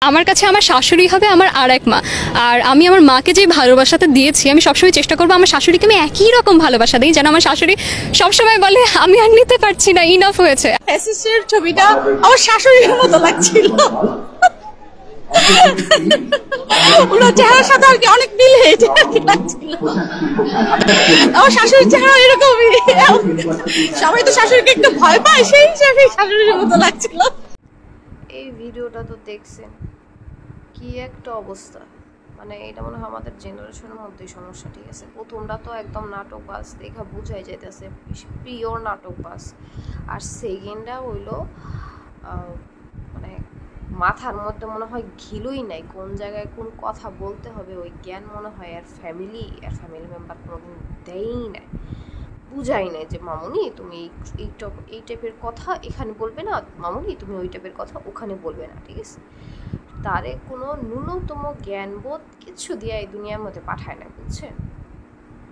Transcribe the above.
আমার কাছে আমার শাশুড়ি হবে আমার আর এক মা। আর আমি আমার মাকে যে ভালোবাসাটা দিয়েছি, আমি সবসময় চেষ্টা করবো আমার শাশুড়িকে আমি একই রকম ভালোবাসা দিই, যেন আমার শাশুড়ি সবসময় বলে আমি আর নিতে পারছি না, ইনাফ হয়েছে। এসএসসির ছবিটা আমার শাশুড়ির মতো লাগছিল, ওনার চেহারার সাথে আর কি অনেক মিল হয়েছে আর কি লাগছিল। আমার শাশুড়ির চেহারা এরকমই, সবাই তো শাশুড়িকে একটু ভয় পায়, সেই হিসাবে শাশুড়ির মতো লাগছিল। এই ভিডিওটা তো দেখছেন, কি একটা অবস্থা। মানে এটা মনে হয় আমাদের জেনারেশনের মধ্যেই সমস্যা। ঠিক আছে, প্রথমটা তো একদম নাটকবাজ, দেখা বুঝাই যাইতেছে পিওর নাটকবাজ। আর সেকেন্ডটা হইলো মানে মাথার মধ্যে মনে হয় ঘিলুই নাই, কোন জায়গায় কোন কথা বলতে হবে ওই জ্ঞান মনে হয় আর ফ্যামিলি মেম্বার কোনোদিন দেয়ই নাই, বুঝাই নাই যে মামুনি তুমি এই টাইপের কথা এখানে বলবে না, মামুনি তুমি ওই টাইপের কথা ওখানে বলবে না। ঠিক আছে, তারে কোনো ন্যূনতম জ্ঞানবোধ কিছু দিয়ে এই দুনিয়ার মধ্যে পাঠায় না, বুঝছেন।